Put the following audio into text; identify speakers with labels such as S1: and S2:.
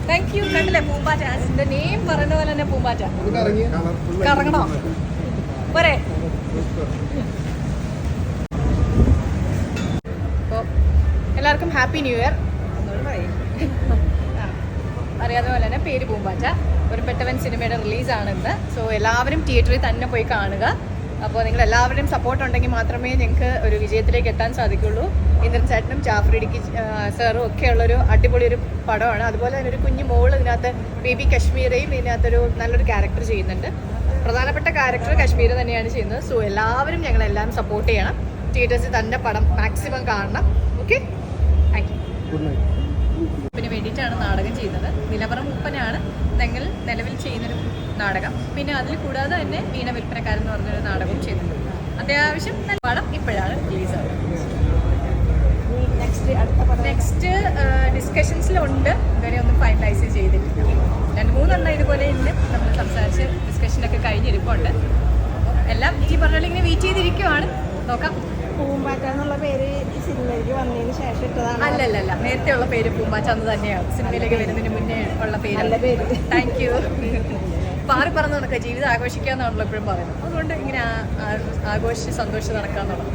S1: Thank you. കണ്ടില്ലേ പൂമ്പാറ്റ, അതിന്റെ name പറയുന്ന പോലെ തന്നെ പൂമ്പാറ്റ. കറങ്ങണോ പോരെ? അപ്പോൾ എല്ലാവർക്കും ഹാപ്പി ന്യൂ ഇയർ. അറിയാവുന്ന പോലെ തന്നെ പേര് പൂമ്പാറ്റ. ഒരു പെട്ടവൻ സിനിമയുടെ റിലീസാണ് ഇന്ന്. സോ എല്ലാവരും തിയേറ്ററിൽ തന്നെ പോയി കാണുക. അപ്പോൾ നിങ്ങൾ എല്ലാവരുടെയും സപ്പോർട്ട് ഉണ്ടെങ്കിൽ മാത്രമേ ഞങ്ങൾക്ക് ഒരു വിജയത്തിലേക്ക് എത്താൻ സാധിക്കുള്ളൂ. ഇന്ദ്രൻ ചേട്ടനും ജാഫർ ഇടുക്കി സാറും ഒക്കെ ഉള്ളൊരു അടിപൊളി ഒരു പടമാണ്. അതുപോലെ തന്നെ ഒരു കുഞ്ഞു മോള് ഇതിനകത്ത് ബേബി കശ്മീരയും ഇതിനകത്തൊരു നല്ലൊരു ക്യാരക്ടർ ചെയ്യുന്നുണ്ട്. പ്രധാനപ്പെട്ട ക്യാരക്ടർ കശ്മീർ തന്നെയാണ് ചെയ്യുന്നത്. സോ എല്ലാവരും ഞങ്ങളെല്ലാം സപ്പോർട്ട് ചെയ്യണം. തിയേറ്റേഴ്സിൽ തന്നെ പടം മാക്സിമം കാണണം. Okay, thank you. പിന്നെ വേണ്ടിയിട്ടാണ് നാടകം ചെയ്യുന്നത്. നിലവറം മൂപ്പനാണ് ഞങ്ങൾ നിലവിൽ ചെയ്യുന്നൊരു നാടകം. പിന്നെ അതിൽ കൂടാതെ തന്നെ വീണ വിൽപ്പനക്കാരൻ എന്ന് പറഞ്ഞൊരു നാടകവും ചെയ്യുന്നുണ്ട്. അത്യാവശ്യം നല്ല പടം ഇപ്പോഴാണ് റിലീസാകുന്നത്. നെക്സ്റ്റ് ഡിസ്കഷൻസിലുണ്ട്, ഇതുവരെ ഒന്നും ഫൈനലൈസ് ചെയ്തിട്ടില്ല. 2-3 ഇതുപോലെ ഇന്ന് നമ്മൾ സംസാരിച്ച് ഡിസ്കഷനൊക്കെ കഴിഞ്ഞിരിപ്പുണ്ട്. എല്ലാം ഈ പറഞ്ഞ ഇങ്ങനെ വെയിറ്റ് ചെയ്തിരിക്കുവാണ്. നോക്കാം.
S2: പൂമ്പാറ്റ എന്നുള്ള പേര് സിനിമയിലേക്ക് വന്നതിന് ശേഷം ഇട്ടതാണ്?
S1: അല്ലല്ല, നേരത്തെ ഉള്ള പേര് പൂമ്പാറ്റ എന്ന് തന്നെയാണ്. സിനിമയിലേക്ക് വരുന്നതിന് മുന്നേ ഉള്ള പേര്.
S2: നല്ല പേര്.
S1: Thank you. പാറി പറഞ്ഞു നടക്കുക, ജീവിതം ആഘോഷിക്കാന്നാണല്ലോ എപ്പോഴും പറയുന്നത്. അതുകൊണ്ട് ഇങ്ങനെ ആഘോഷിച്ച് സന്തോഷിച്ച് നടക്കാന്നുള്ളത്.